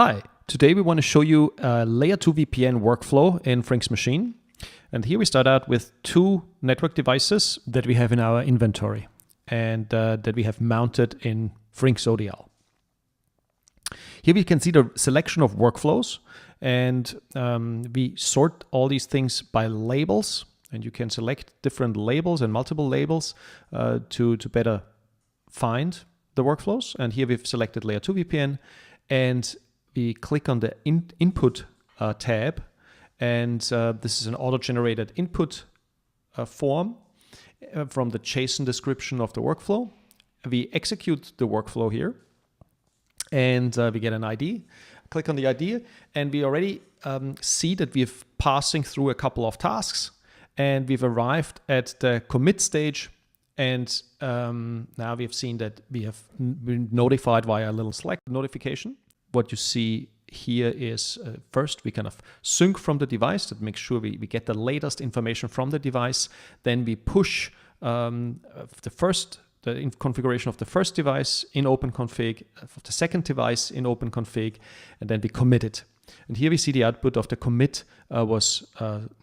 Hi, today we want to show you a layer 2 VPN workflow in FRINX Machine. And here we start out with two network devices that we have in our inventory and that we have mounted in FRINX ODL. Here we can see the selection of workflows, and we sort all these things by labels, and you can select different labels and multiple labels to better find the workflows. And here we've selected layer 2 VPN, and we click on the input tab, and this is an auto-generated input form from the JSON description of the workflow. We execute the workflow here, and we get an ID. Click on the ID, and we already see that we're passing through a couple of tasks, and we've arrived at the commit stage. And now we've seen that we have been notified via a little Slack notification. What you see here is first we kind of sync from the device that makes sure we get the latest information from the device. Then we push the configuration of the first device in OpenConfig, of the second device in OpenConfig, and then we commit it. And here we see the output of the commit was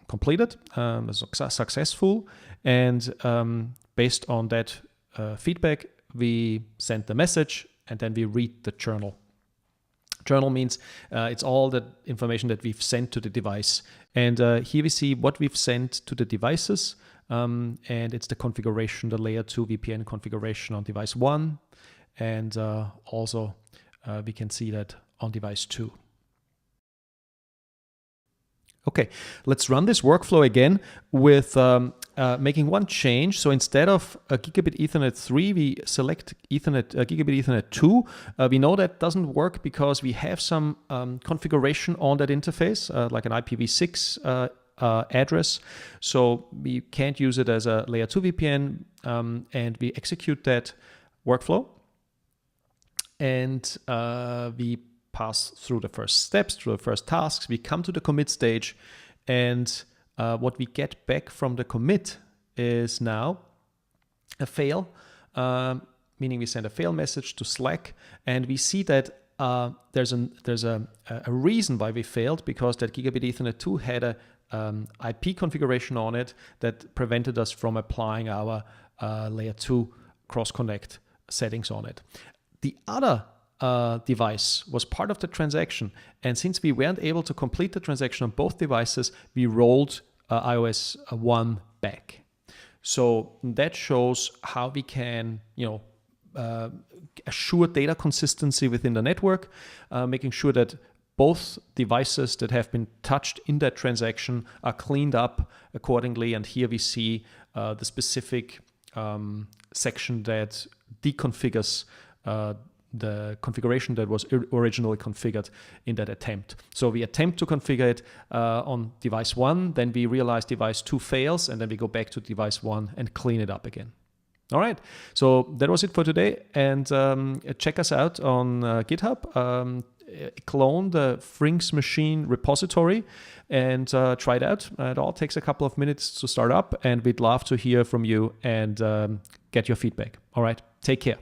completed, was successful, and based on that feedback, we send the message, and then we read the journal. Journal means it's all the information that we've sent to the device. And here we see what we've sent to the devices, and it's the configuration, the layer 2 VPN configuration on device 1, and also we can see that on device 2. Okay, let's run this workflow again with making one change. So instead of Gigabit Ethernet 3, we select Gigabit Ethernet 2. We know that doesn't work because we have some configuration on that interface, like an IPv6 address. So we can't use it as a layer 2 VPN, and we execute that workflow. And we pass through the first steps, through the first tasks. We come to the commit stage, and what we get back from the commit is now a fail, meaning we send a fail message to Slack, and we see that there's a reason why we failed, because that Gigabit Ethernet 2 had a IP configuration on it that prevented us from applying our layer 2 cross-connect settings on it. The other device was part of the transaction, and since we weren't able to complete the transaction on both devices, we rolled iOS 1 back. So that shows how we can, assure data consistency within the network, making sure that both devices that have been touched in that transaction are cleaned up accordingly. And here we see the specific section that deconfigures the configuration that was originally configured in that attempt. So we attempt to configure it on device 1, then we realize device 2 fails, and then we go back to device 1 and clean it up again. All right, so that was it for today, and check us out on GitHub. Clone the FRINX Machine repository and try it out. It all takes a couple of minutes to start up, and we'd love to hear from you and get your feedback. All right, take care.